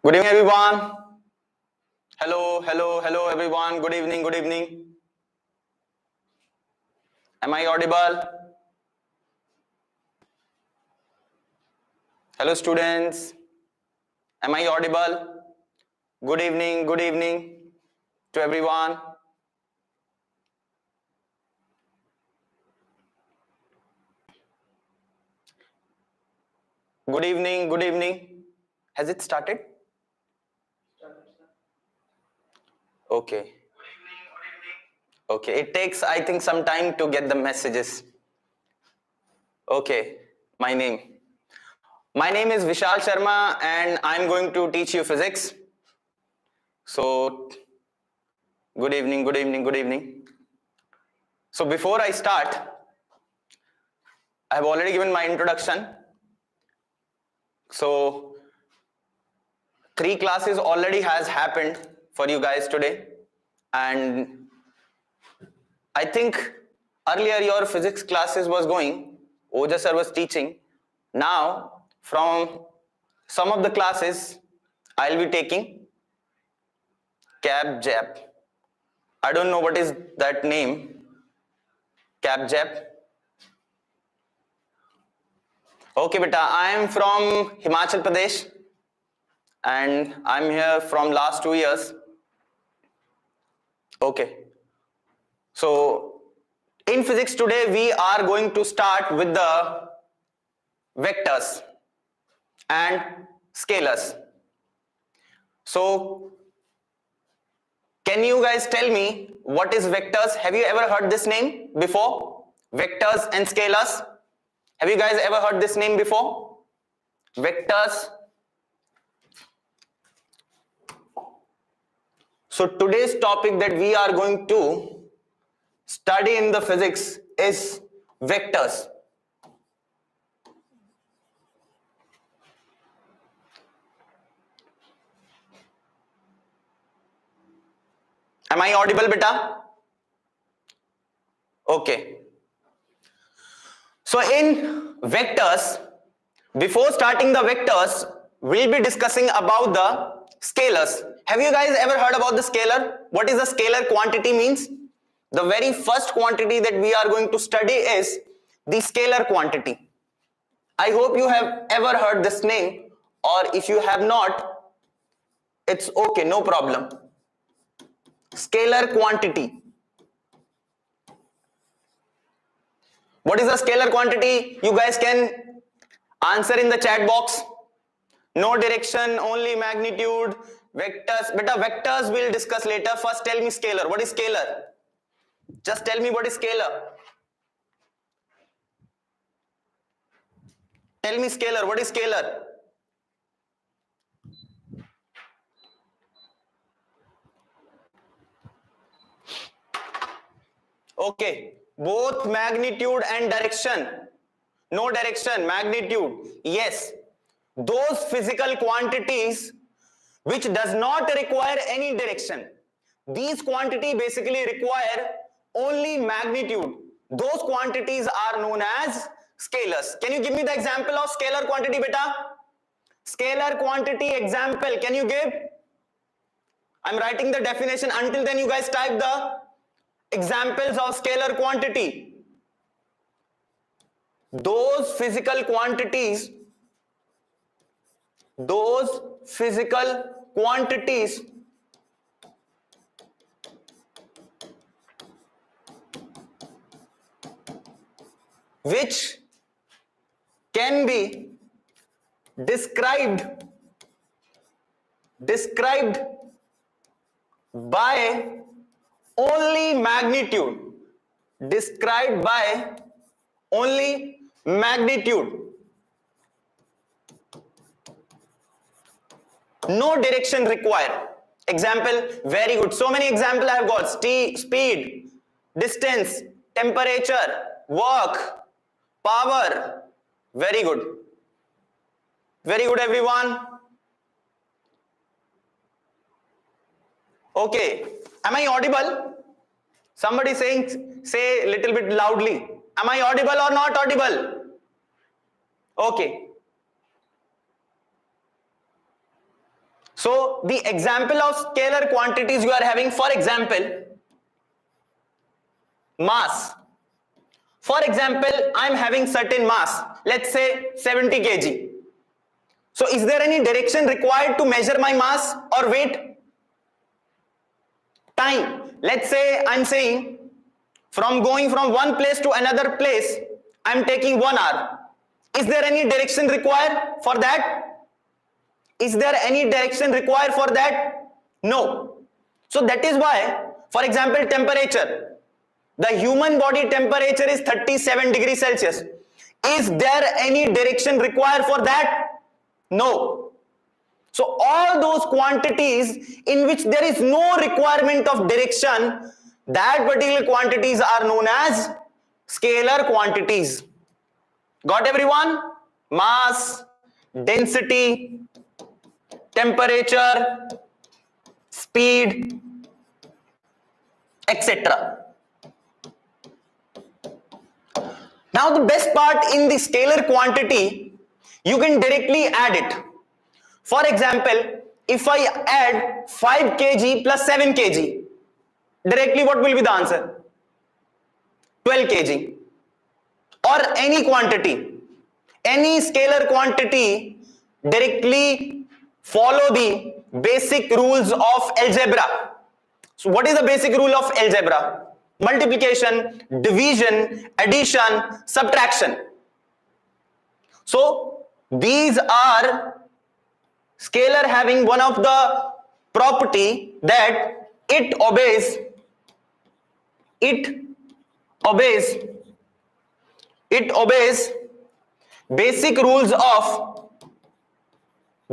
Good evening, everyone. Hello, everyone. Good evening. Am I audible? Hello, students. Am I audible? Good evening to everyone. Good evening. Has it started? Okay. Okay, it takes, I think, some time to get the messages. Okay, my name is Vishal Sharma and I'm going to teach you physics. So, good evening. So before I start, I have already given my introduction. So 3 classes already has happened for you guys today, and I think earlier your physics classes was going, Oja sir was teaching. Now from some of the classes I'll be taking CAP-JAP. I don't know what is that name, CAP-JAP. Okay beta, I am from Himachal Pradesh and I'm here from last 2 years. Okay. So in physics today we are going to start with the vectors and scalars. So can you guys tell me what is vectors? Have you ever heard this name before? Vectors and scalars. Have you guys ever heard this name before? Vectors. So today's topic that we are going to study in the physics is vectors. Am I audible, beta? Okay. So in vectors, before starting the vectors, we'll be discussing about the scalars. Have you guys ever heard about the scalar? What is a scalar quantity means? The very first quantity that we are going to study is the scalar quantity. I hope you have ever heard this name, or if you have not, it's okay, no problem. Scalar quantity. What is a scalar quantity? You guys can answer in the chat box. No direction, only magnitude, vectors. Beta, vectors we'll discuss later. First tell me scalar. What is scalar? Just tell me what is scalar. Tell me scalar. What is scalar? Okay. Both magnitude and direction. No direction, magnitude. Yes. Those physical quantities which does not require any direction. These quantities basically require only magnitude. Those quantities are known as scalars. Can you give me the example of scalar quantity, beta? Scalar quantity example, can you give? I'm writing the definition. Until then you guys type the examples of scalar quantity. Those physical quantities which can be described by only magnitude. Described by only magnitude. No direction required. Example, very good. So many examples I have got. Speed, distance, temperature, work, power. Very good. Very good, everyone. Okay. Am I audible? Somebody saying, say a little bit loudly. Am I audible or not audible? Okay. So the example of scalar quantities you are having, for example, mass. For example, I am having certain mass, let's say 70 kg. So is there any direction required to measure my mass or weight? Time. Let's say I'm saying from going from one place to another place, I'm taking 1 hour. Is there any direction required for that? Is there any direction required for that? No. So that is why, for example, temperature. The human body temperature is 37 degrees Celsius. Is there any direction required for that? No. So all those quantities in which there is no requirement of direction, that particular quantities are known as scalar quantities. Got everyone? Mass, density, temperature, speed, etc. Now the best part in the scalar quantity, you can directly add it. For example, if I add 5 kg plus 7 kg, directly what will be the answer? 12 kg. Or any quantity, any scalar quantity directly follow the basic rules of algebra. So what is the basic rule of algebra? Multiplication, division, addition, subtraction. So these are scalar having one of the property that it obeys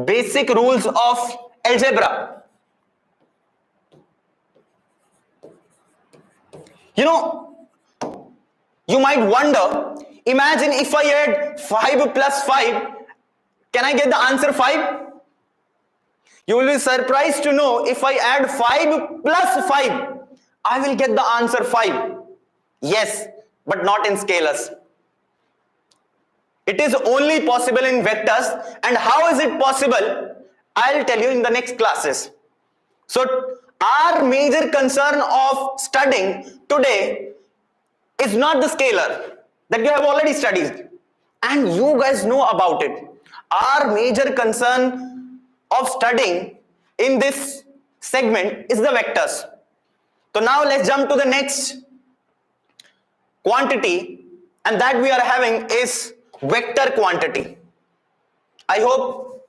basic rules of algebra. You know, you might wonder, imagine if I add 5 plus 5, can I get the answer 5? You will be surprised to know if I add 5 plus 5, I will get the answer 5. Yes, but not in scalars. It is only possible in vectors. And how is it possible? I'll tell you in the next classes. So our major concern of studying today is not the scalar that you have already studied and you guys know about it. Our major concern of studying in this segment is the vectors. So now let's jump to the next quantity, and that we are having is vector quantity. I hope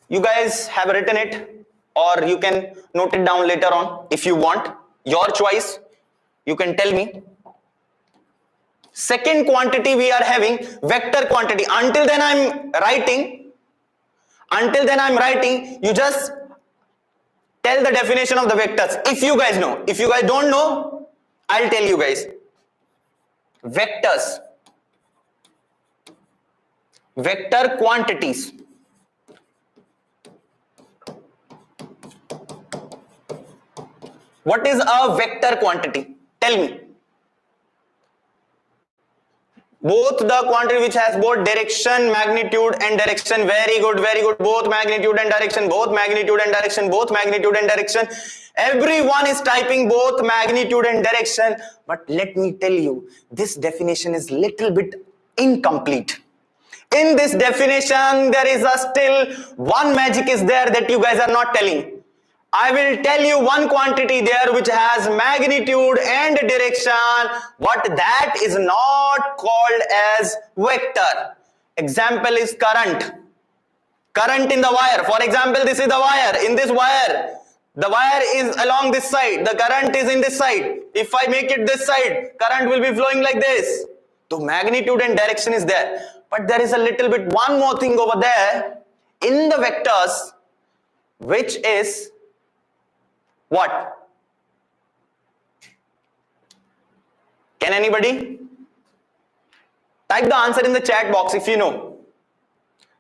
you guys have written it, or you can note it down later on if you want. Your choice. You can tell me. Second quantity we are having vector quantity. Until then I'm writing, you just tell the definition of the vectors if you guys know. If you guys don't know, I'll tell you guys. Vectors, vector quantities. What is a vector quantity? Tell me. Both the quantity which has both direction, magnitude and direction. Very good, very good. Both magnitude and direction, both magnitude and direction, both magnitude and direction. Everyone is typing both magnitude and direction. But let me tell you, this definition is little bit incomplete. In this definition, there is still one magic is there that you guys are not telling. I will tell you one quantity there which has magnitude and direction, but that is not called as vector. Example is current. Current in the wire. For example, this is the wire. In this wire, the wire is along this side. The current is in this side. If I make it this side, current will be flowing like this. So magnitude and direction is there. But there is a little bit one more thing over there in the vectors, which is what? Can anybody type the answer in the chat box if you know?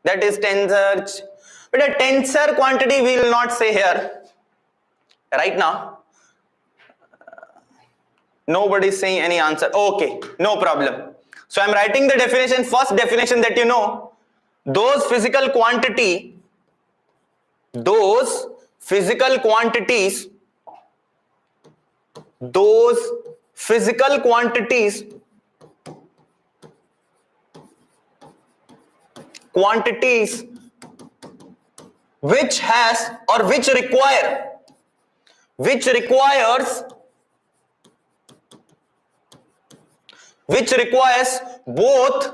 That is tensor. But a tensor quantity we will not say here right now. Nobody is saying any answer. Okay, no problem. So I am writing the definition. First definition that you know, those physical quantity physical quantities, those physical quantities which has or which requires both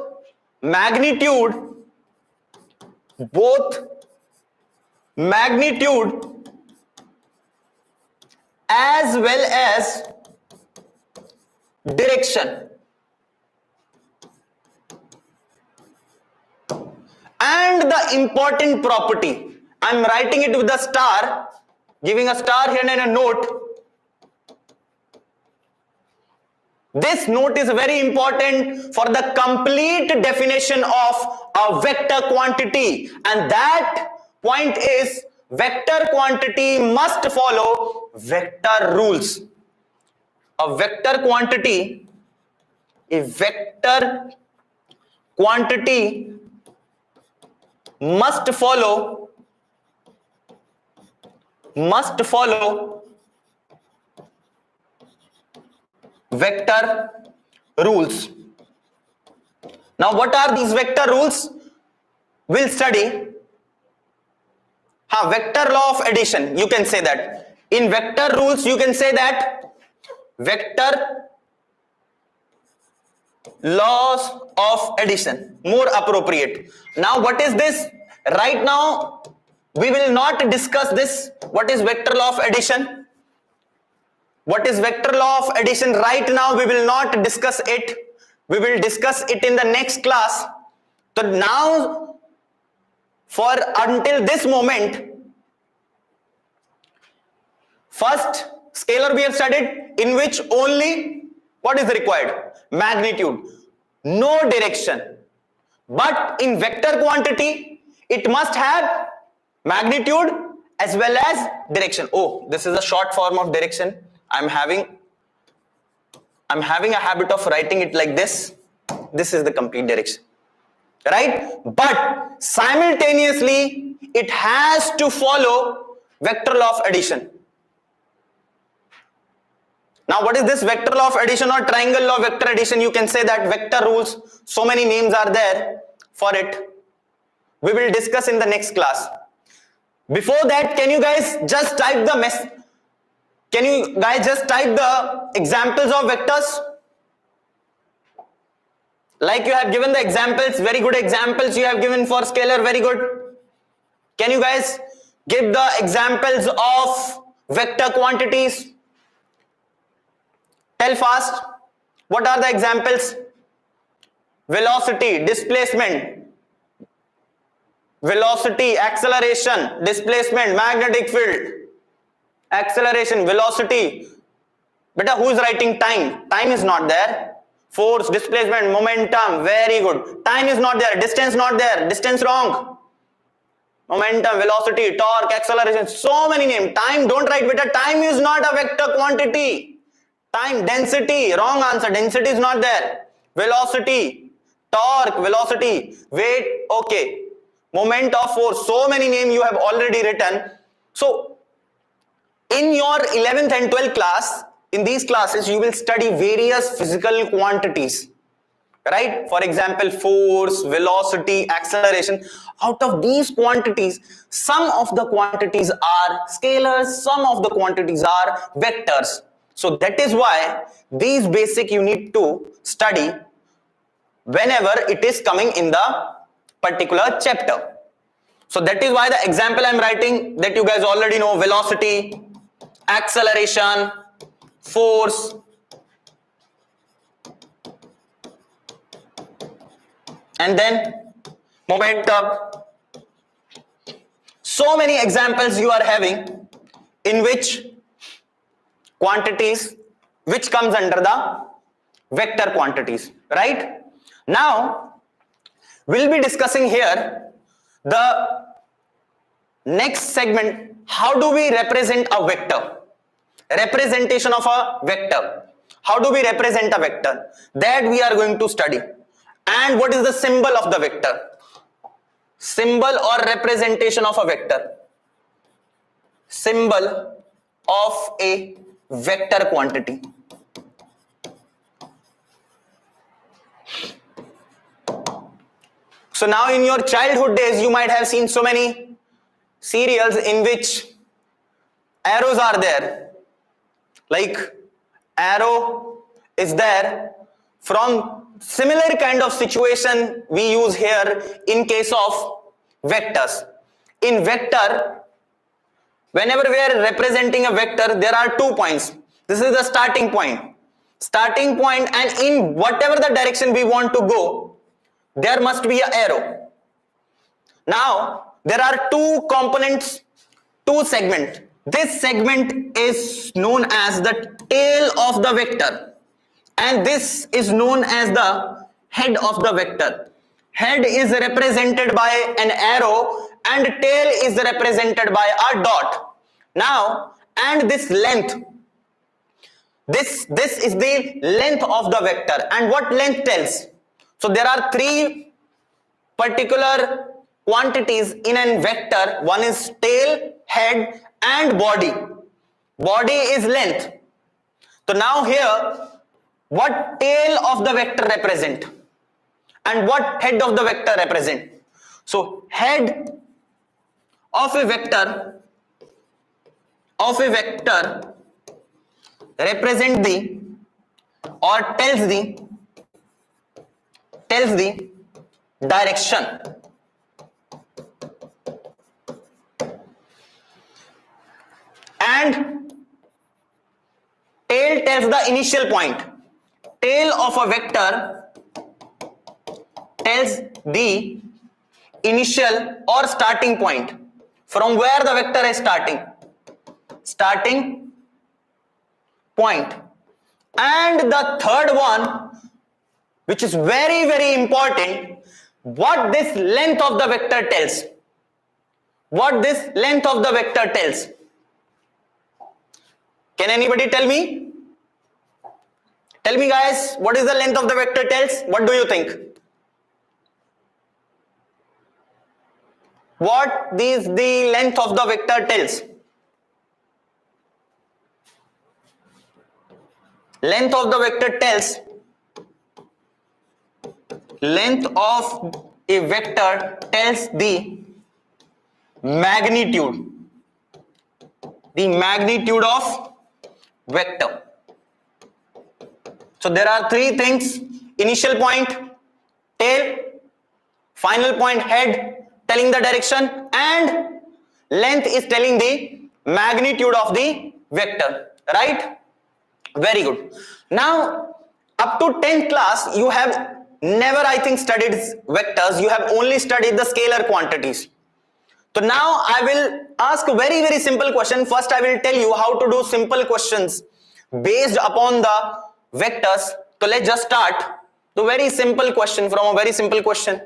magnitude as well as direction. And the important property, I'm writing it with a star, giving a star here and a note. This note is very important for the complete definition of a vector quantity, and that point is vector quantity must follow vector rules. A vector quantity must follow vector rules. Now what are these vector rules? We'll study. Vector law of addition, you can say that. In vector rules, you can say that vector laws of addition, more appropriate. Now what is this? Right now we will not discuss this. What is vector law of addition? What is vector law of addition? Right now we will not discuss it. We will discuss it in the next class. So now, for until this moment, first scalar we have studied, in which only what is required? Magnitude, no direction. But in vector quantity, it must have magnitude as well as direction. Oh, this is a short form of direction. I'm having a habit of writing it like this. This is the complete direction, right? But simultaneously, it has to follow vector law of addition. Now what is this vector law of addition or triangle law of vector addition? You can say that vector rules, so many names are there for it. We will discuss in the next class. Before that, can you guys just type the examples of vectors? Like you have given the examples, very good examples you have given for scalar, very good. Can you guys give the examples of vector quantities? Tell fast. What are the examples? Velocity, displacement, velocity, acceleration, displacement, magnetic field, acceleration, velocity. Beta, who is writing time? Time is not there. Force, displacement, momentum, very good. Time is not there. Distance not there. Distance wrong. Momentum, velocity, torque, acceleration, so many names. Time, don't write beta. Time is not a vector quantity. Time, density, wrong answer. Density is not there. Velocity, torque, velocity, weight, okay. Moment of force, so many names you have already written. So, in your 11th and 12th class, in these classes, you will study various physical quantities, right? For example, force, velocity, acceleration. Out of these quantities, some of the quantities are scalars, some of the quantities are vectors. So that is why these basic you need to study whenever it is coming in the particular chapter. So that is why the example I am writing that you guys already know: velocity, acceleration, force, and then momentum. So many examples you are having in which quantities which comes under the vector quantities, right? Now we'll be discussing here the next segment. How do we represent a vector? Representation of a vector. How do we represent a vector? That we are going to study. And what is the symbol of the vector? Symbol or representation of a vector. symbol of a vector quantity. So now in your childhood days, you might have seen so many serials in which arrows are there. Like arrow is there. From similar kind of situation we use here in case of vectors. In vector, whenever we are representing a vector, there are 2 points. This is the starting point. Starting point, and in whatever the direction we want to go, there must be an arrow. Now, there are 2 components, 2 segments. This segment is known as the tail of the vector, and this is known as the head of the vector. Head is represented by an arrow and tail is represented by a dot. Now, and this length, this is the length of the vector, and what length tells? So there are 3 particular quantities in a vector. One is tail, head and body. Body is length. So now here, what tail of the vector represent and what head of the vector represent? So head of a vector represent the or tells the direction, and tail tells the initial point. Tail of a vector tells the initial or starting point, from where the vector is starting point. And the third one, which is very, very important, what this length of the vector tells. What this length of the vector tells. Can anybody tell me? Tell me guys, what is the length of the vector tells? What do you think? What is the length of the vector tells? Length of the vector tells, length of a vector tells the magnitude of vector. So there are 3 things: initial point, tail, final point, head, telling the direction, and length is telling the magnitude of the vector, right? Very good. Now, up to 10th class, you have never, I think, studied vectors. You have only studied the scalar quantities. So now I will ask a very, very simple question. First, I will tell you how to do simple questions based upon the vectors. So let's just start the very simple question from a very simple question.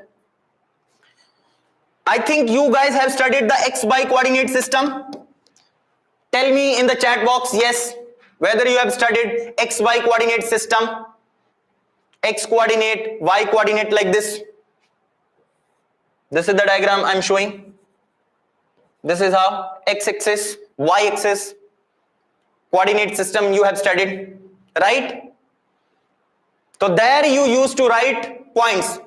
I think you guys have studied the XY coordinate system. Tell me in the chat box, yes, whether you have studied XY coordinate system, X coordinate, Y coordinate, like this. This is the diagram I'm showing. This is how X axis, Y axis coordinate system you have studied, right? So there you used to write points.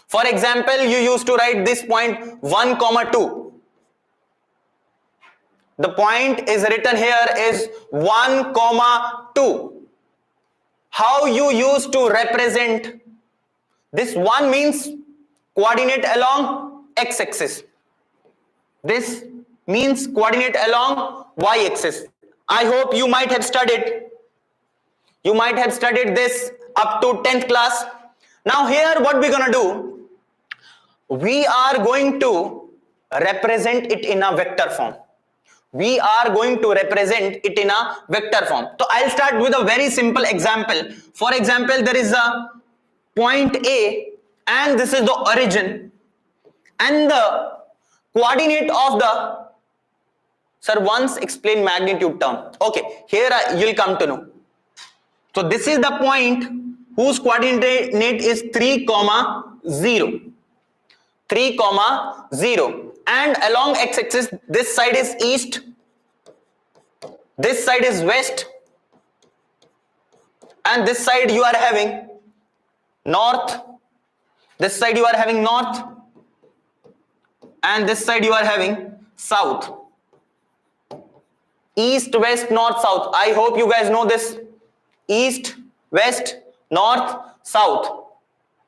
For example, you used to write this point 1, 2. The point is written here is 1, 2. How you used to represent this? 1 means coordinate along X axis. This means coordinate along Y axis. I hope you might have studied. You might have studied this up to 10th class. Now here what we're gonna do? We are going to represent it in a vector form. We are going to represent it in a vector form. So I'll start with a very simple example. For example, there is a point A and this is the origin, and the coordinate of the, sir, once explain magnitude term. Okay, here you'll come to know. So this is the point whose coordinate is 3, 0. 3, 0, and along x-axis this side is east this side is west, and this side you are having north, this side you are having north, and this side you are having south. East, west, north, south. I hope you guys know this. East, west, north, south.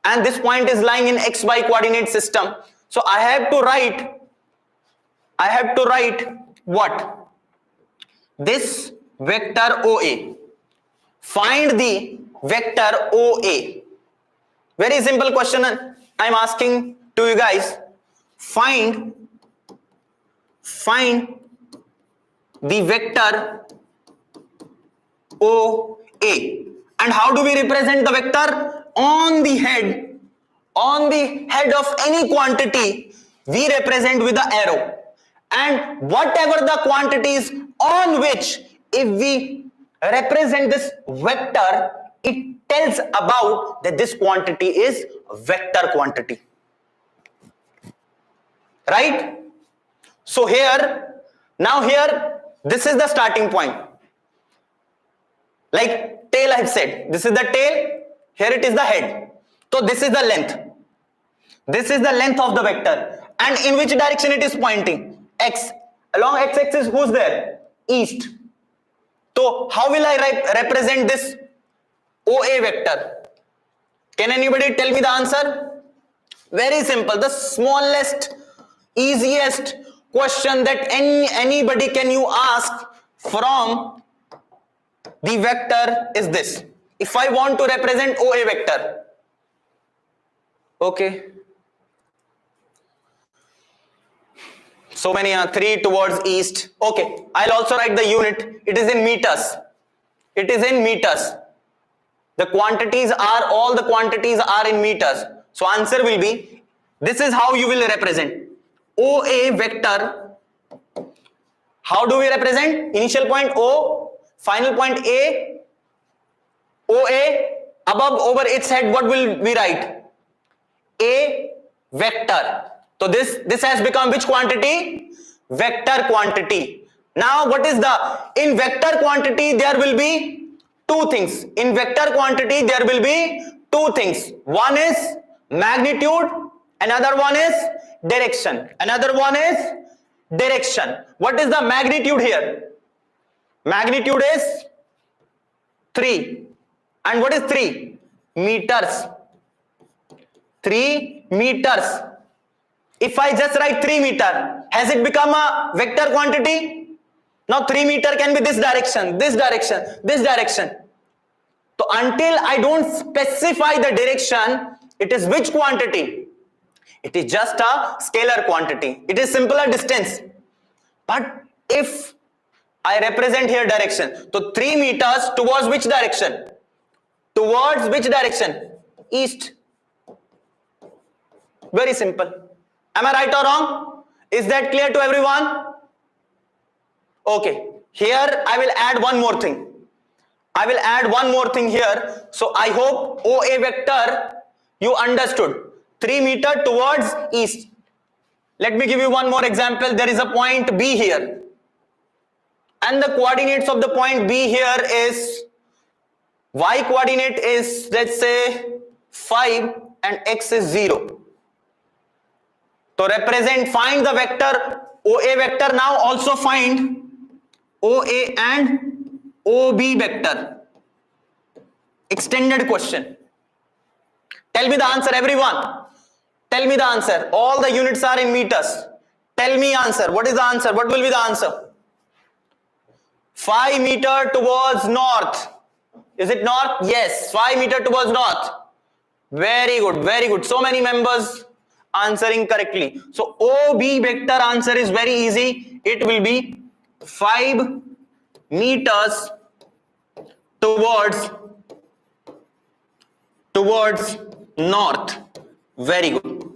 And this point is lying in xy coordinate system. So I have to write what? This vector OA. Find the vector OA. Very simple question I am asking to you guys. Find the vector OA. And how do we represent the vector? On the head of any quantity, we represent with the arrow. And whatever the quantities on which, if we represent this vector, it tells about that this quantity is a vector quantity. Right? So here, this is the starting point. Like tail I have said, this is the tail, here it is the head. So this is the length. This is the length of the vector. And in which direction it is pointing? X. Along x-axis who's there? East. So how will I represent this OA vector? Can anybody tell me the answer? Very simple. The smallest, easiest question that anybody can you ask from the vector is this. If I want to represent OA vector, okay, so many are 3 towards east. Okay, I'll also write the unit. It is in meters. It is in meters. All the quantities are in meters. So answer will be, this is how you will represent OA vector. How do we represent? Initial point O, final point A, OA, above over its head, what will we write? A vector. So this has become which quantity? Vector quantity. Now what is in vector quantity there will be two things. In vector quantity there will be two things. One is magnitude, another one is direction. What is the magnitude here? Magnitude is 3. And what is 3? Meters. 3 meters. If I just write 3 meter, has it become a vector quantity? Now 3 meter can be this direction, this direction, this direction. So until I don't specify the direction, it is which quantity? It is just a scalar quantity. It is simpler distance. But if I represent here direction, so 3 meters towards which direction? Towards which direction? East. Very simple. Am I right or wrong? Is that clear to everyone? Okay. Here I will add one more thing. Here. So I hope OA vector you understood. 3 meter towards east. Let me give you one more example. There is a point B here. And the coordinates of the point B here is, y coordinate is, let's say 5 and x is 0. So find the vector OA vector. Now also find OA and OB vector. Extended question. Tell me the answer, everyone. Tell me the answer. All the units are in meters. Tell me answer. What is the answer? What will be the answer? 5 meter towards north. Is it north? Yes. 5 meter towards north. Very good. Very good. So many members answering correctly. So OB vector answer is very easy. It will be 5 meters towards north. Very good.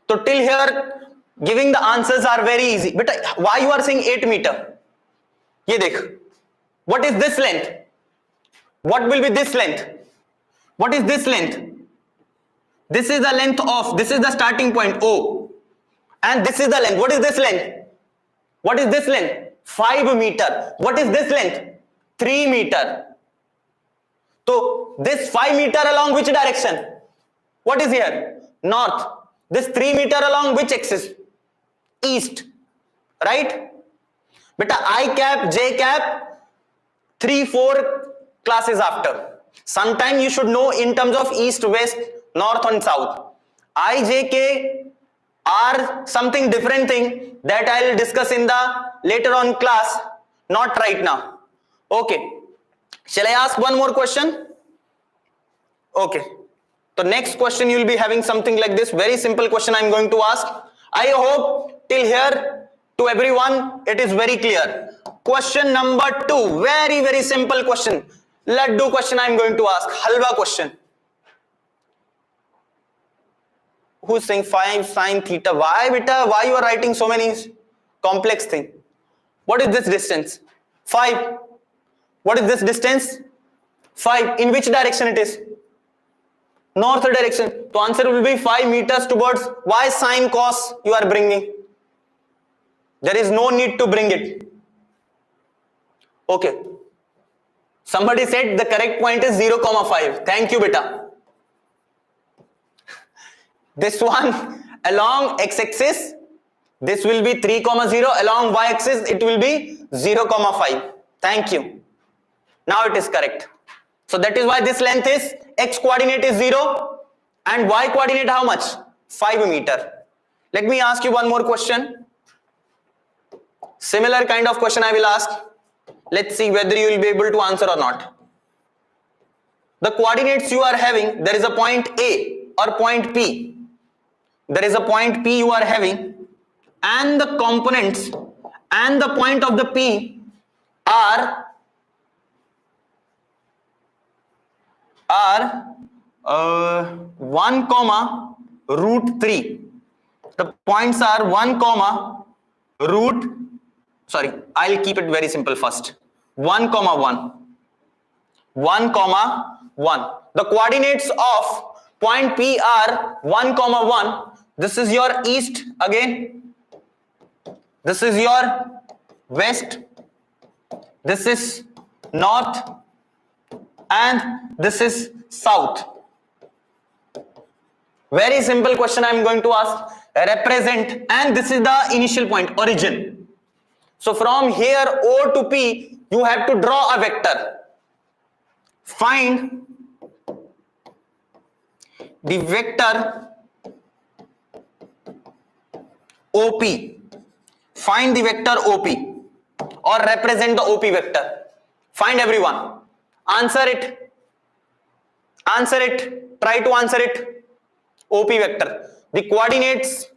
So till here giving the answers are very easy. But why you are saying 8 meter? Ye dekh. What is this length? What will be this length? What is this length? This is the length of, this is the starting point O. And this is the length. What is this length? What is this length? 5 meter. What is this length? 3 meter. So this 5 meter along which direction? What is here? North. This 3 meter along which axis? East. Right? Beta I cap, J cap, 3-4 classes after. Sometime you should know in terms of east, west, north and south. I, J, K are something different thing that I will discuss in the later on class, not right now. Okay. Shall I ask one more question? Okay. The next question you will be having something like this. Very simple question I am going to ask. I hope till here to everyone it is very clear. Question number 2. Very, very simple question. Laddu question I am going to ask. Halwa question. Who's saying 5 sine theta? Why beta? Why you are writing so many complex thing? What is this distance? 5. What is this distance? 5. In which direction it is? North direction. So answer will be 5 meters towards. Why sine cos you are bringing? There is no need to bring it. Okay. Somebody said the correct point is 0,5. Thank you beta. This one along x-axis, this will be 3, 0. Along y-axis, it will be 0,5. Thank you. Now it is correct. So that is why this length is x coordinate is 0 and y coordinate how much? 5 meter. Let me ask you one more question. Similar kind of question I will ask. Let's see whether you will be able to answer or not. The coordinates you are having, there is a point A or point P. There is a point P you are having and the components and the point of the P are 1, √3. The points are 1, I'll keep it very simple first. 1, 1. 1, 1. The coordinates of point P are 1, 1. This is your east again. This is your west. This is north. And this is south. Very simple question I am going to ask. Represent, and this is the initial point, origin. So from here O to P, you have to draw a vector. Find the vector OP. Find the vector OP or represent the OP vector. Find everyone. Answer it. Answer it. Try to answer it. OP vector. The coordinates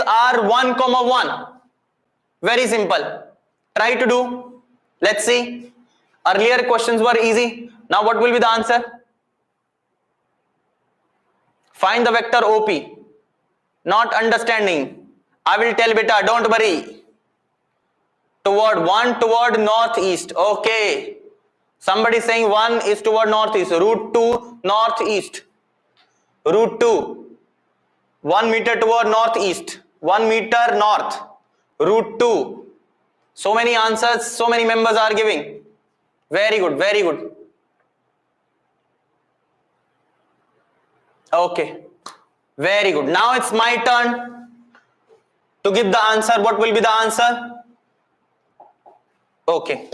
are 1, 1. Very simple. Try to do. Let's see. Earlier questions were easy. Now what will be the answer? Find the vector OP. Not understanding. I will tell beta, don't worry. One toward northeast. Okay. Somebody saying 1 is toward northeast. √2 northeast. √2. 1 meter toward northeast. 1 meter north. √2. So many answers, so many members are giving. Very good, very good. Okay. Very good. Now it's my turn to give the answer. What will be the answer? Okay.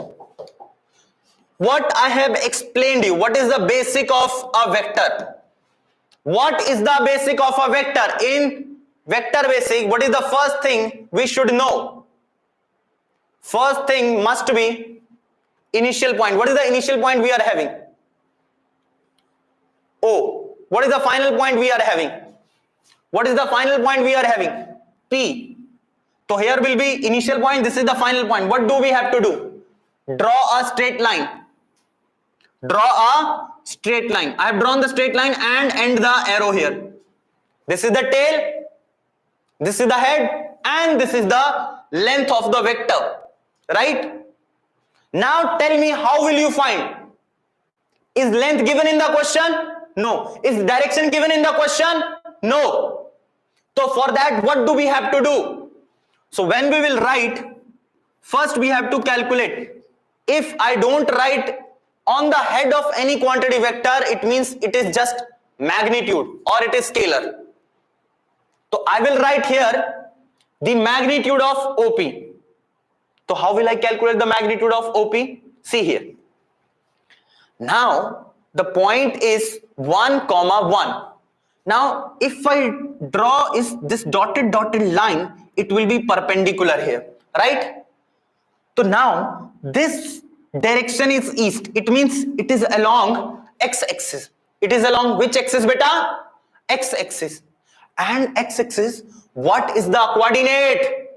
What I have explained you, what is the basic of a vector? What is the basic of a vector? In vector basic, what is the first thing we should know? First thing must be initial point. What is the initial point we are having? O. What is the final point we are having? What is the final point we are having? P. So here will be initial point. This is the final point. What do we have to do? Draw a straight line. Draw a straight line. I have drawn the straight line and end the arrow here. This is the tail. This is the head. And this is the length of the vector. Right? Now tell me, how will you find? Is length given in the question? No. Is direction given in the question? No. So for that, what do we have to do? So when we will write first we have to calculate. If I don't write on the head of any quantity vector, it means it is just magnitude or it is scalar. So I will write here the magnitude of OP. So how will I calculate the magnitude of OP? See here. Now the point is 1, 1. Now if I draw this dotted line, it will be perpendicular here, right? So now this direction is east. It means it is along x-axis. It is along which axis, beta? X-axis. And x-axis, what is the coordinate?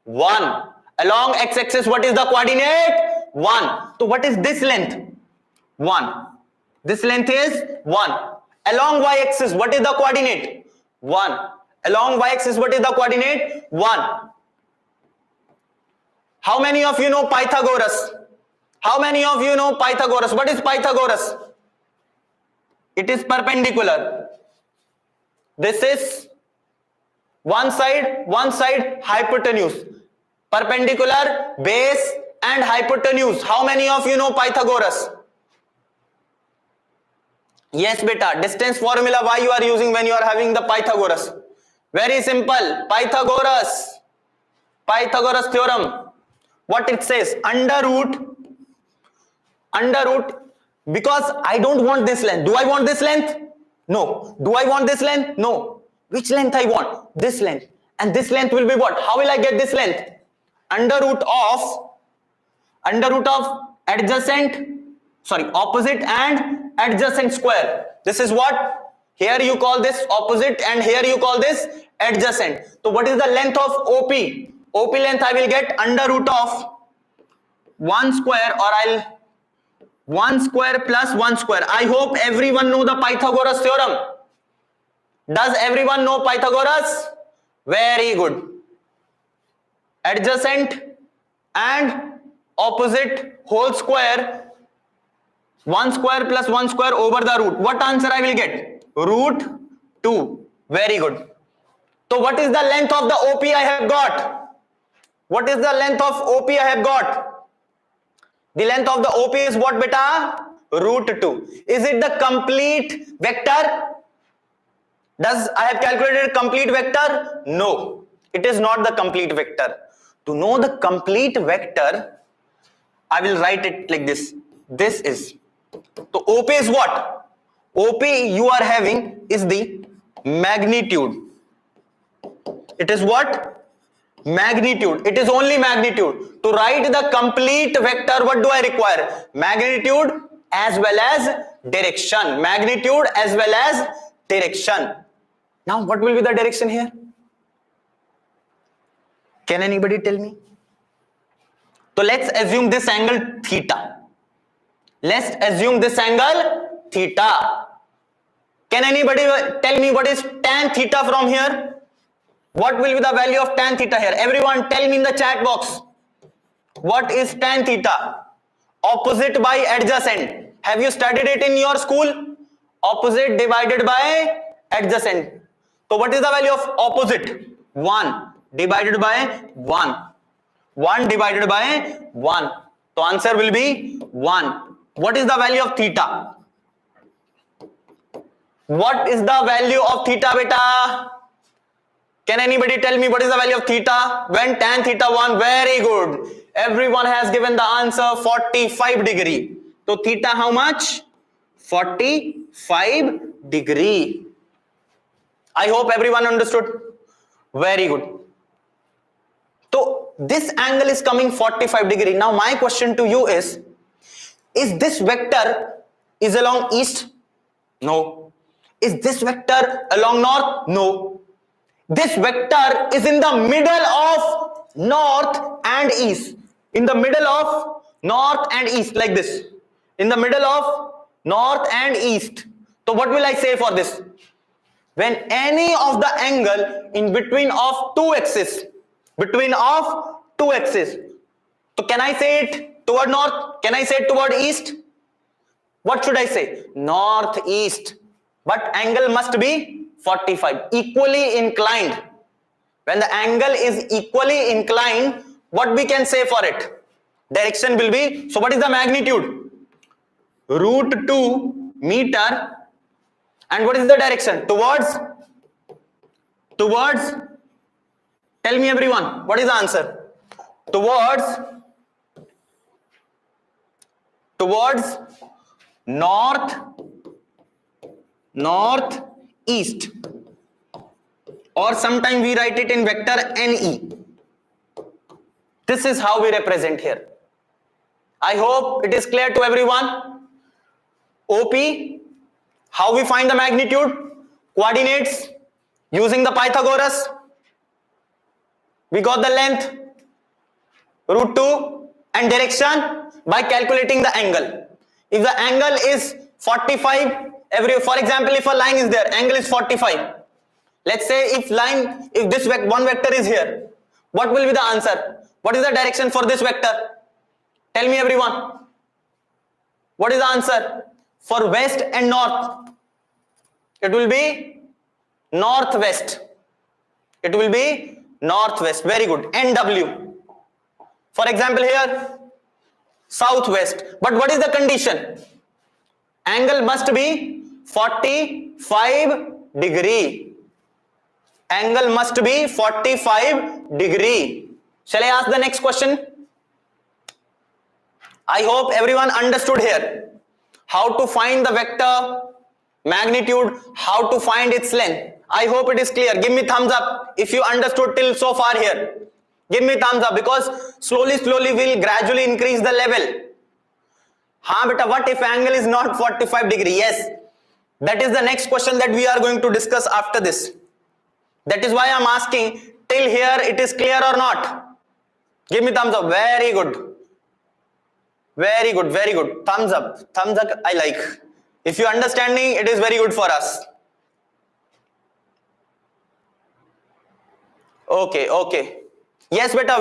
1. Along x-axis, what is the coordinate? 1. So what is this length? 1. This length is 1. Along y-axis, what is the coordinate? 1. Along y-axis, what is the coordinate? 1. How many of you know Pythagoras? How many of you know Pythagoras? What is Pythagoras? It is perpendicular. This is one side hypotenuse. Perpendicular, base and hypotenuse. How many of you know Pythagoras? Yes, beta. Distance formula why you are using when you are having the Pythagoras? Very simple. Pythagoras theorem. What it says? Under root, because I don't want this length. Do I want this length? No. Do I want this length? No. Which length I want? This length. And this length will be what? How will I get this length? Under root of opposite and adjacent square. This is what? Here you call this opposite and here you call this adjacent. So what is the length of OP? OP length I will get under root of 1 square, or I'll 1 square plus 1 square. I hope everyone know the Pythagoras theorem. Does everyone know Pythagoras? Very good. Adjacent and opposite whole square, 1 square plus 1 square over the root. What answer I will get? Root 2. Very good. So what is the length of the OP I have got? What is the length of OP I have got? The length of the OP is what, beta? Root 2. Is it the complete vector? Does I have calculated complete vector? No. It is not the complete vector. To know the complete vector, I will write it like this. This is. So OP is what? OP you are having is the magnitude. It is what? Magnitude. It is only magnitude. To write the complete vector, what do I require? Magnitude as well as direction. Magnitude as well as direction. Now what will be the direction here? Can anybody tell me? So let's assume this angle theta. Let's assume this angle theta. Can anybody tell me what is tan theta from here? What will be the value of tan theta here? Everyone tell me in the chat box. What is tan theta? Opposite by adjacent. Have you studied it in your school? Opposite divided by adjacent. So what is the value of opposite? 1 divided by 1. 1 divided by 1. So answer will be 1. What is the value of theta? What is the value of theta, beta? Can anybody tell me what is the value of theta when tan theta 1? Very good. Everyone has given the answer 45 degree. So theta how much? 45 degree. I hope everyone understood. Very good. So this angle is coming 45 degree. Now my question to you is this vector is along east? No. Is this vector along north? No. This vector is in the middle of north and east. In the middle of north and east, like this. In the middle of north and east. So what will I say for this? When any of the angle in between of two axes. So can I say it toward north? Can I say it toward east? What should I say? Northeast. But angle must be 45. Equally inclined. When the angle is equally inclined, what we can say for it? Direction will be, so what is the magnitude? Root 2 meter. And what is the direction? Towards, tell me everyone, what is the answer? Towards northeast, or sometimes we write it in vector NE. This is how we represent here. I hope it is clear to everyone. OP, how we find the magnitude? Coordinates using the Pythagoras. We got the length, root 2, and direction by calculating the angle. If the angle is 45, for example, if a line is there, angle is 45. Let's say if this one vector is here, what will be the answer? What is the direction for this vector? Tell me everyone. What is the answer? For west and north, it will be northwest. It will be northwest. Very good. NW. For example here, southwest. But what is the condition? Angle must be 45 degree. Angle must be 45 degree. Shall I ask the next question? I hope everyone understood here. How to find the vector magnitude, how to find its length. I hope it is clear. Give me thumbs up if you understood till so far here. Give me thumbs up, because slowly we'll gradually increase the level. Haan beta, what if angle is not 45 degree? Yes, that is the next question that we are going to discuss after this. That is why I'm asking, till here it is clear or not? Give me thumbs up. Very good. Very good, very good. Thumbs up. Thumbs up I like. If you're understanding, it is very good for us. Okay. Yes, beta,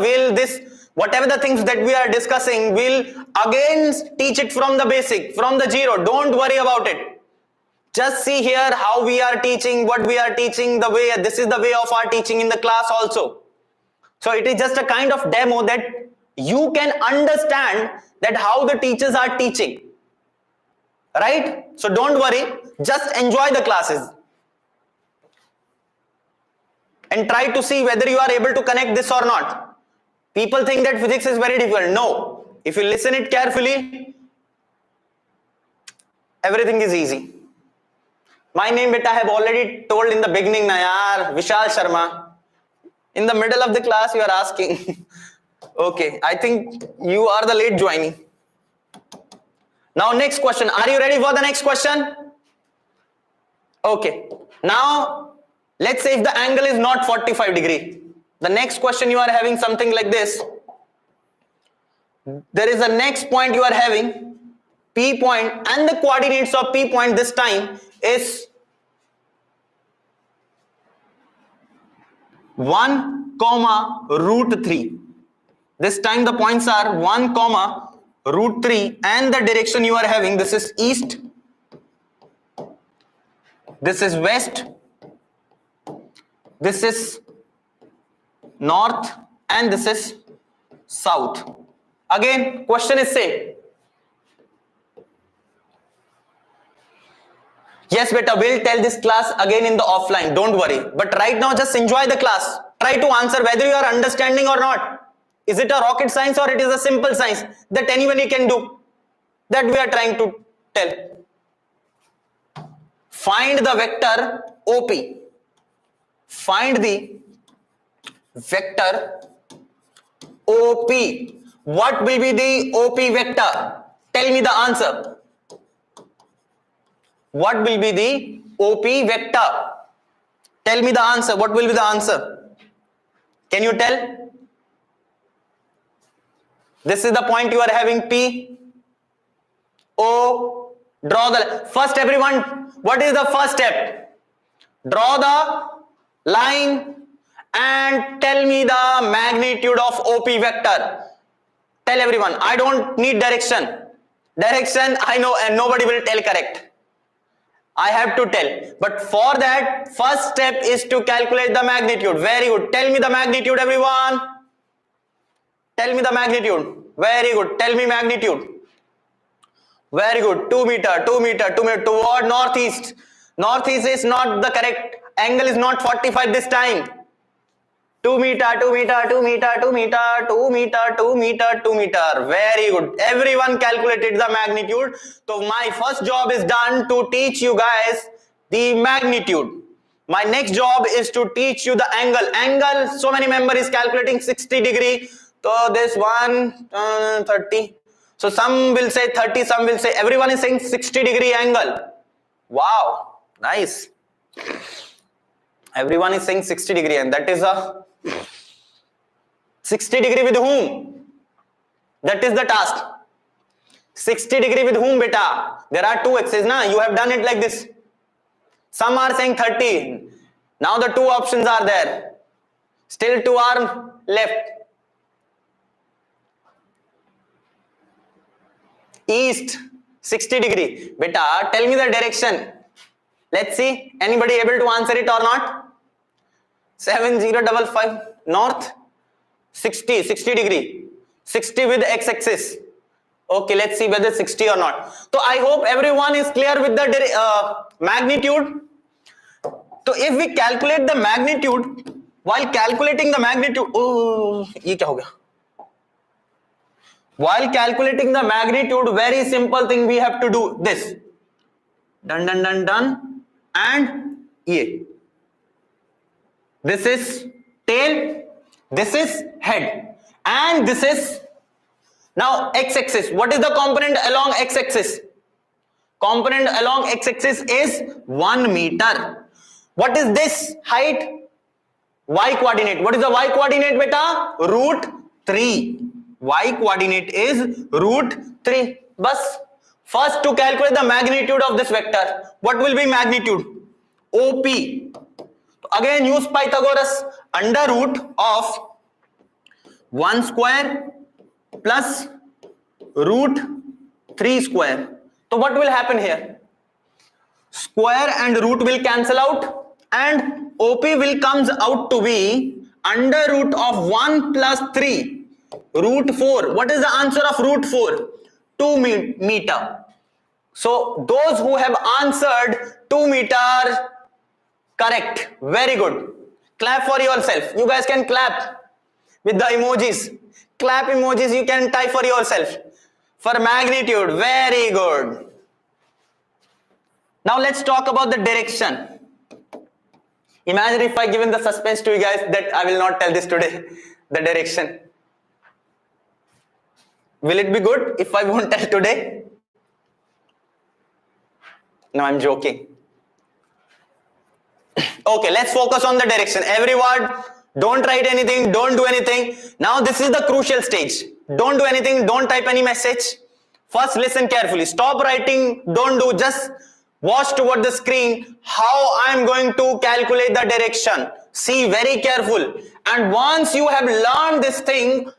whatever the things that we are discussing, we'll again teach it from the basic, from the zero. Don't worry about it. Just see here how we are teaching, what we are teaching, this is the way of our teaching in the class also. So it is just a kind of demo that you can understand that how the teachers are teaching. Right? So don't worry, just enjoy the classes. And try to see whether you are able to connect this or not. People think that physics is very difficult. No. If you listen it carefully, everything is easy. My name, beta, I have already told in the beginning, na yaar, Vishal Sharma. In the middle of the class, you are asking. Okay, I think you are the late joining. Now, next question. Are you ready for the next question? Okay. Now, let's say if the angle is not 45 degree. The next question you are having something like this. There is a next point you are having, P point, and the coordinates of P point this time is 1, root 3. This time the points are 1, root 3, and the direction you are having, this is east, this is west, this is north, and this is south. Again, question is same. Yes, beta, we'll tell this class again in the offline. Don't worry. But right now, just enjoy the class. Try to answer whether you are understanding or not. Is it a rocket science or it is a simple science that anyone can do? That we are trying to tell. Find the vector OP. Find the vector OP. What will be the OP vector? Tell me the answer. What will be the OP vector? Tell me the answer. What will be the answer? Can you tell? This is the point you are having P, O, draw the, first everyone, what is the first step? Draw the line and tell me the magnitude of OP vector. Tell everyone, I don't need direction. Direction I know and nobody will tell correct. I have to tell. But for that, first step is to calculate the magnitude. Very good. Tell me the magnitude, everyone. Tell me the magnitude. Very good. Tell me magnitude. Very good. 2 meter, 2 meter, 2 meter. Toward northeast. Northeast is not the correct. Angle is not 45 this time. 2 meter, 2 meter, 2 meter, 2 meter, 2 meter, 2 meter, 2 meter. Very good. Everyone calculated the magnitude. So my first job is done to teach you guys the magnitude. My next job is to teach you the angle. Angle, so many member is calculating 60 degree. So this one 30. So some will say 30, some will say, everyone is saying 60 degree angle. Wow, nice. Everyone is saying 60 degree, and that is a 60 degree with whom? That is the task. 60 degree with whom, beta? There are two axes, na? You have done it like this. Some are saying 30. Now the two options are there. Still two are left. East, 60 degree. Beta, tell me the direction. Let's see. Anybody able to answer it or not? 7055. North, 60 degree. 60 with x-axis. Okay, let's see whether 60 or not. So I hope everyone is clear with the magnitude. So if we calculate the magnitude, while calculating the magnitude, oh, ये क्या हो गया? While calculating the magnitude, very simple thing we have to do this. Done, done, done, done, and ये. This is tail, this is head, and this is now x-axis. What is the component along x-axis? Component along x-axis is 1 meter. What is this height? Y coordinate. What is the y coordinate, beta? √3. Y coordinate is √3. Bas. First to calculate the magnitude of this vector. What will be magnitude? OP. Again use Pythagoras. Under root of 1 square plus √3 square. So what will happen here? Square and root will cancel out, and OP will comes out to be under root of 1 plus 3, √4. What is the answer of √4? 2 meter. So those who have answered 2 meter, correct. Very good. Clap for yourself. You guys can clap with the emojis. Clap emojis you can type for yourself. For magnitude, very good. Now let's talk about the direction. Imagine if I given the suspense to you guys that I will not tell this today, the direction. Will it be good if I won't tell today? No, I'm joking. Okay, let's focus on the direction. Everyone, don't write anything, don't do anything. Now this is the crucial stage. Don't do anything, don't type any message. First listen carefully. Stop writing, don't do, just watch toward the screen how I am going to calculate the direction. See, very careful. And once you have learned this thing,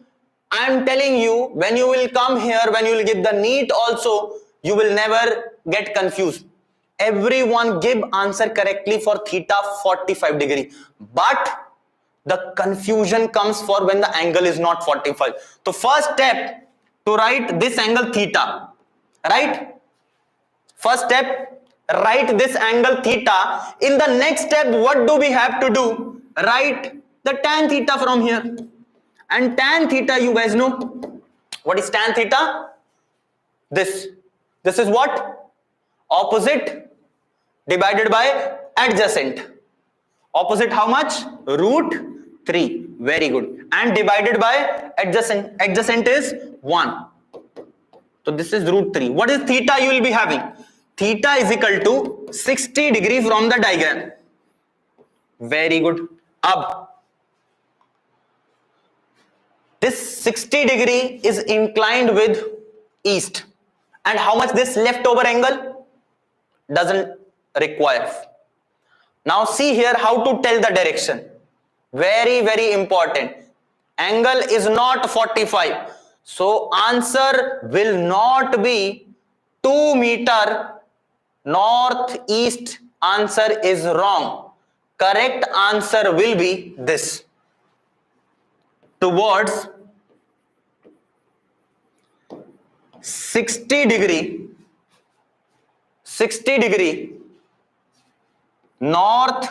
I am telling you, when you will come here, when you will give the NEET also, you will never get confused. Everyone give answer correctly for theta 45 degree. But the confusion comes for when the angle is not 45. So first step to write this angle theta, right? First step, write this angle theta. In the next step, what do we have to do? Write the tan theta from here. And tan theta, you guys know. What is tan theta? This. This is what? Opposite divided by adjacent. Opposite how much? √3. Very good. And divided by adjacent. Adjacent is 1. So this is √3. What is theta you will be having? Theta is equal to 60 degree from the diagram. Very good. Up. This 60 degree is inclined with east. And how much this leftover angle? Doesn't require. Now see here how to tell the direction. Very, very important. Angle is not 45. So answer will not be 2 meter northeast. Answer is wrong. Correct answer will be this. Towards 60 degree north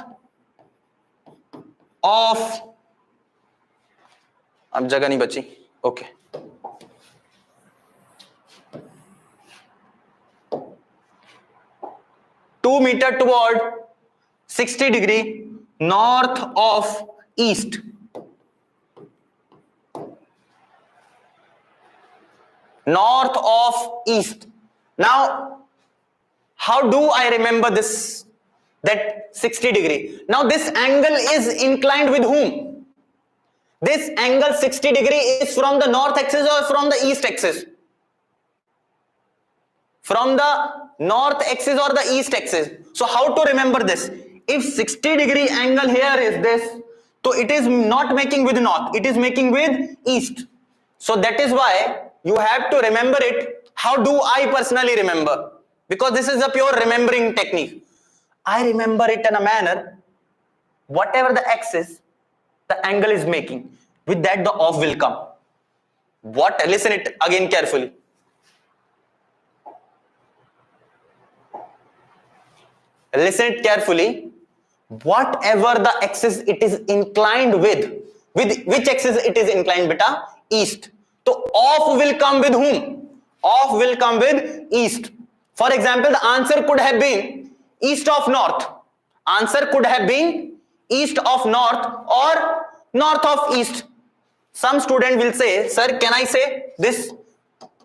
of, अब जगह नहीं बची, okay, 2 meter toward 60 degree north of east. North of east. Now, how do I remember this? That 60 degree. Now, this angle is inclined with whom? This angle 60 degree is from the north axis or from the east axis? From the north axis or the east axis. So how to remember this? If 60 degree angle here is this, so it is not making with north, it is making with east. So that is why you have to remember it. How do I personally remember? Because this is a pure remembering technique. I remember it in a manner, whatever the axis the angle is making, with that the off will come. What? Listen it again carefully. Listen it carefully. Whatever the axis it is inclined with which axis it is inclined, beta? East. So off will come with whom? Off will come with east. For example, the answer could have been east of north. Answer could have been east of north or north of east. Some student will say, sir, can I say this?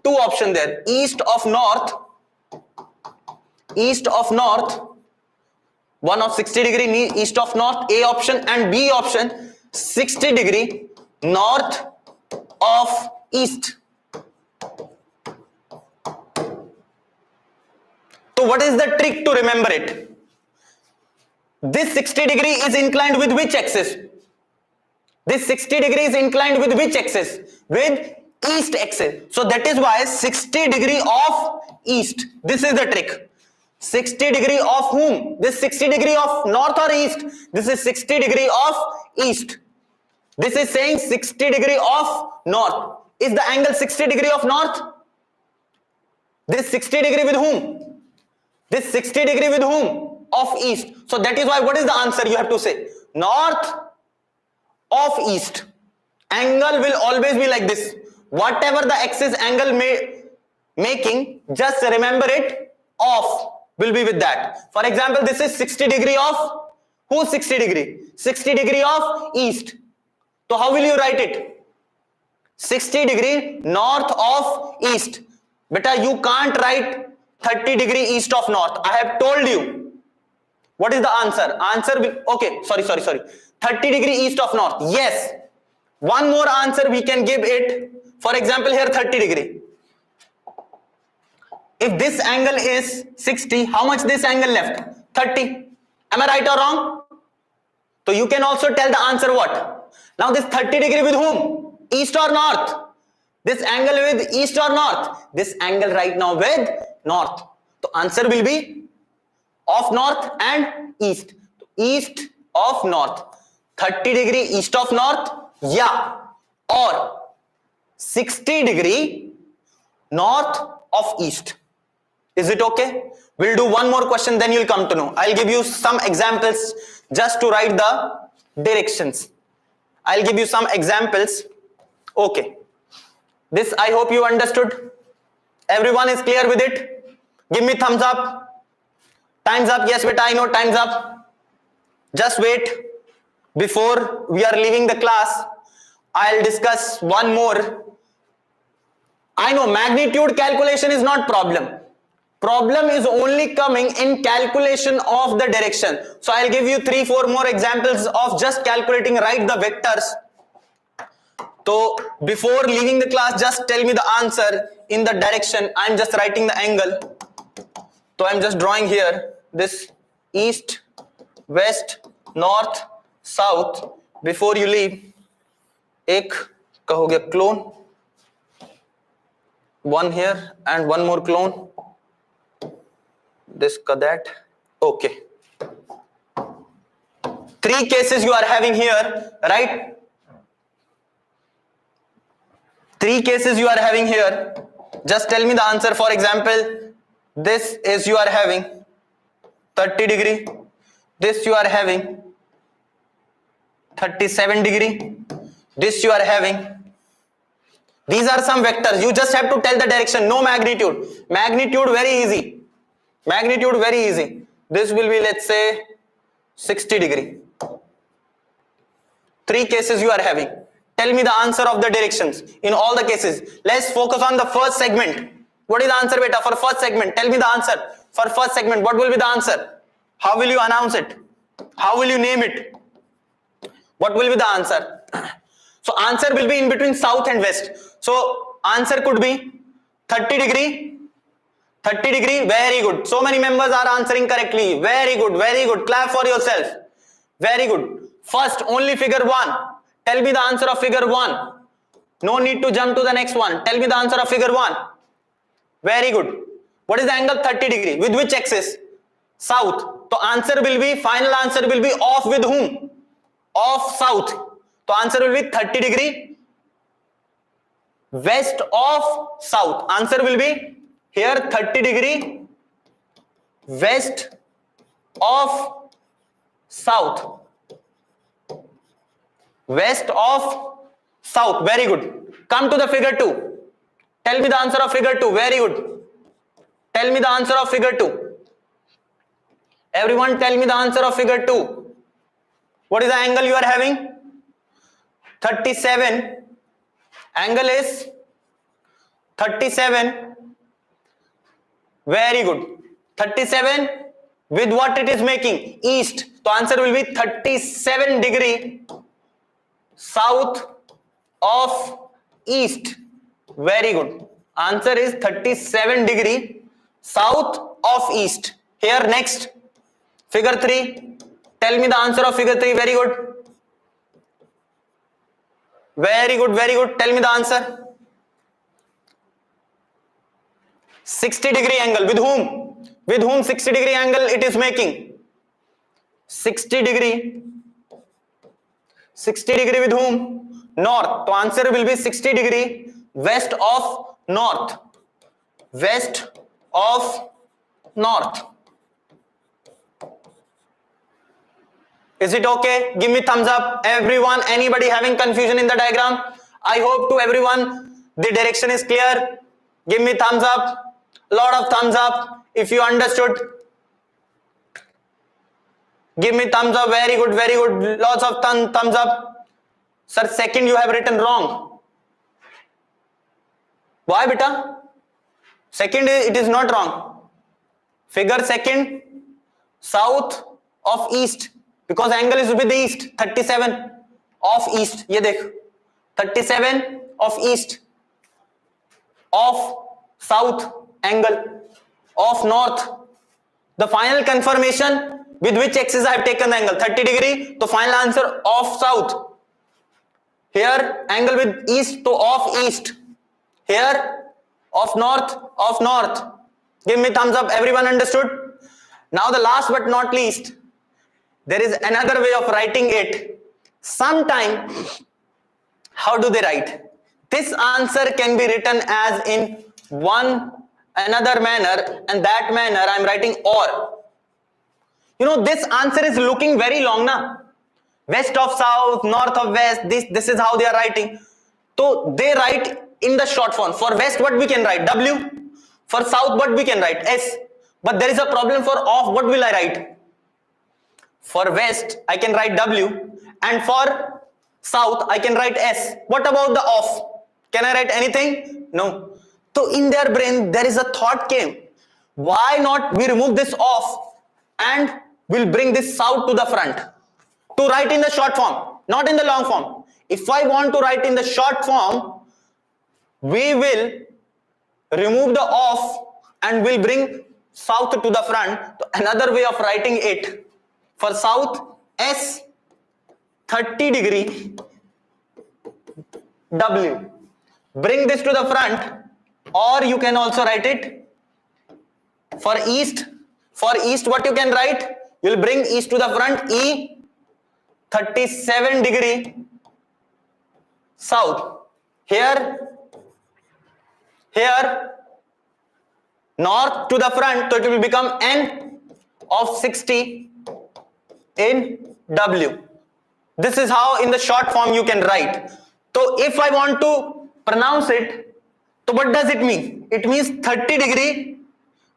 Two options there. East of north, one of 60 degree east of north, A option, and B option 60 degree north of east. So what is the trick to remember it? This 60 degree is inclined with which axis? This 60 degree is inclined with which axis? With east axis. So that is why 60 degree of east. This is the trick. 60 degree of whom? This 60 degree of north or east? This is 60 degree of east. This is saying 60 degree of north. Is the angle 60 degree of north? This 60 degree with whom? This 60 degree with whom? Of east. So that is why what is the answer you have to say? North of east. Angle will always be like this. Whatever the axis angle making, just remember it, off will be with that. For example, this is 60 degree of, who's 60 degree? 60 degree of east. So how will you write it? 60 degree north of east. Beta, you can't write 30 degree east of north. I have told you. What is the answer? Answer will, okay, sorry. 30 degree east of north. Yes. One more answer we can give it. For example, here 30 degree. If this angle is 60, how much this angle left? 30. Am I right or wrong? So you can also tell the answer what? Now this 30 degree with whom? East or north? This angle with east or north? This angle right now with north. So answer will be of north and east. East of north. 30 degree east of north? Yeah. Or 60 degree north of east. Is it okay? We'll do one more question, then you'll come to know. I'll give you some examples just to write the directions. I'll give you some examples. Okay. This I hope you understood. Everyone is clear with it? Give me thumbs up. Time's up. Yes, beta, I know time's up. Just wait. Before we are leaving the class, I'll discuss one more. I know magnitude calculation is not problem. Problem is only coming in calculation of the direction. So I'll give you 3-4 more examples of just calculating, write the vectors. So before leaving the class, just tell me the answer in the direction. I'm just writing the angle. So I'm just drawing here this east, west, north, south. Before you leave, एक कहोगे clone, one here and one more clone. This ka that. Okay. 3 cases you are having here, right? 3 cases you are having here. Just tell me the answer. For example, this is you are having 30 degree, this you are having 37 degree, this you are having. These are some vectors. You just have to tell the direction, no magnitude. Magnitude very easy. Magnitude very easy. This will be, let's say, 60 degree. 3 cases you are having. Tell me the answer of the directions in all the cases. Let's focus on the first segment. What is the answer, beta, for first segment? Tell me the answer. For first segment, what will be the answer? How will you announce it? How will you name it? What will be the answer? So answer will be in between south and west. So answer could be 30 degree. 30 degree, very good. So many members are answering correctly. Very good, very good. Clap for yourself. Very good. First, only figure 1. Tell me the answer of figure 1. No need to jump to the next one. Tell me the answer of figure 1. Very good. What is the angle 30 degree? With which axis? South. So answer will be, final answer will be off with whom? Of south. So answer will be 30 degree west of south. Answer will be here 30 degree west of south. West of south. Very good. Come to the figure 2. Tell me the answer of figure 2. Very good. Tell me the answer of figure 2. Everyone tell me the answer of figure 2. What is the angle you are having? 37. Angle is 37. Very good. 37 with what it is making? East. So answer will be 37 degree south of east. Very good. Answer is 37 degree south of east. Here next, figure 3. Tell me the answer of figure 3. Very good. Very good, very good. Tell me the answer. 60 degree angle. With whom? With whom 60 degree angle it is making? 60 degree. 60 degree with whom? North. So answer will be 60 degree west of north. West of north. Is it okay? Give me thumbs up. Everyone, anybody having confusion in the diagram? I hope to everyone the direction is clear. Give me thumbs up. Lot of thumbs up if you understood. Give me thumbs up. Very good, very good. Lots of thumbs up. Sir, second you have written wrong. Why, beta? Second, it is not wrong. Figure second, south of east. Because angle is with the east. 37 of east. Ye dekh. 37 of east. Of south angle. Of north. The final confirmation, with which axis I have taken the angle? 30 degree. So final answer of south. Here angle with east, to of east. Here of north, of north. Give me thumbs up. Everyone understood? Now the last but not least, there is another way of writing it. Sometime, how do they write? This answer can be written as in another manner, and that manner I am writing or. You know, this answer is looking very long now. West of south, north of west, this is how they are writing. So they write in the short form. For west, what we can write? W. For south, what we can write? S. But there is a problem for off. What will I write? For west, I can write W. And for south, I can write S. What about the off? Can I write anything? No. So in their brain, there is a thought came. Why not we remove this off and we'll bring this south to the front? To write in the short form, not in the long form. If I want to write in the short form, we will remove the off and we'll bring south to the front. So another way of writing it, for south, S 30 degree W. Bring this to the front, or you can also write it for east. For east, what you can write? You'll bring east to the front, E 37 degree south. Here here north to the front, so it will become n of 60 in W. This is how in the short form you can write. So if I want to pronounce it, so what does it mean? It means 30 degree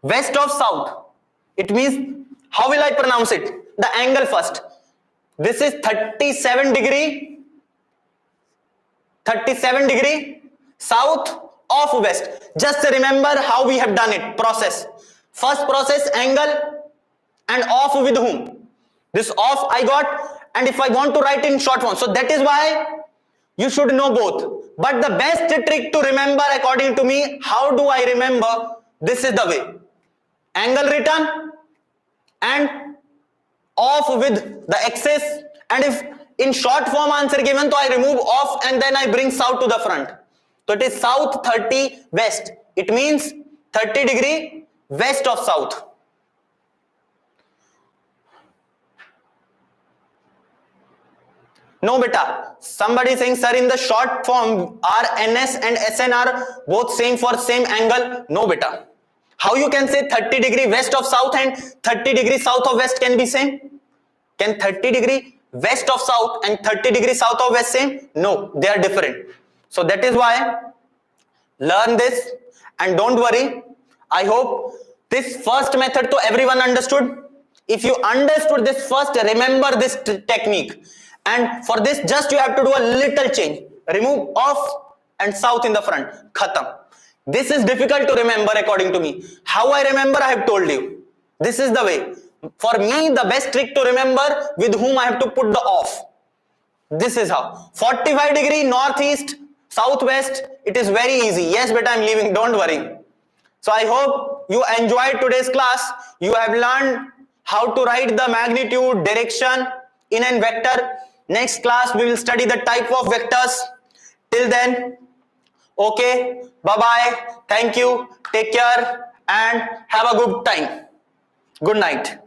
west of south. It means, how will I pronounce it? The angle first. This is 37 degree south of west. Just remember how we have done it. Process. First process, angle and off with whom? This off I got, and if I want to write in short form, so that is why you should know both. But the best trick to remember according to me, how do I remember? This is the way. Angle written and off with the axis, and if in short form answer given, so I remove off and then I bring south to the front. So it is south 30 west. It means 30 degree west of south. No beta. Somebody saying, sir, in the short form are NS and SN are both same for same angle? No beta. How you can say 30 degree west of south and 30 degree south of west can be same? Can 30 degree west of south and 30 degree south of west same? No, they are different. So that is why learn this and don't worry. I hope this first method to everyone understood. If you understood this first, remember this technique. And for this, just you have to do a little change. Remove off and south in the front. Khatam. This is difficult to remember according to me. How I remember, I have told you. This is the way. For me, the best trick to remember with whom I have to put the off. This is how. 45 degree northeast, southwest. It is very easy. Yes, but I am leaving. Don't worry. So I hope you enjoyed today's class. You have learned how to write the magnitude, direction in a vector. Next class, we will study the type of vectors. Till then, okay, bye-bye. Thank you. Take care and have a good time. Good night.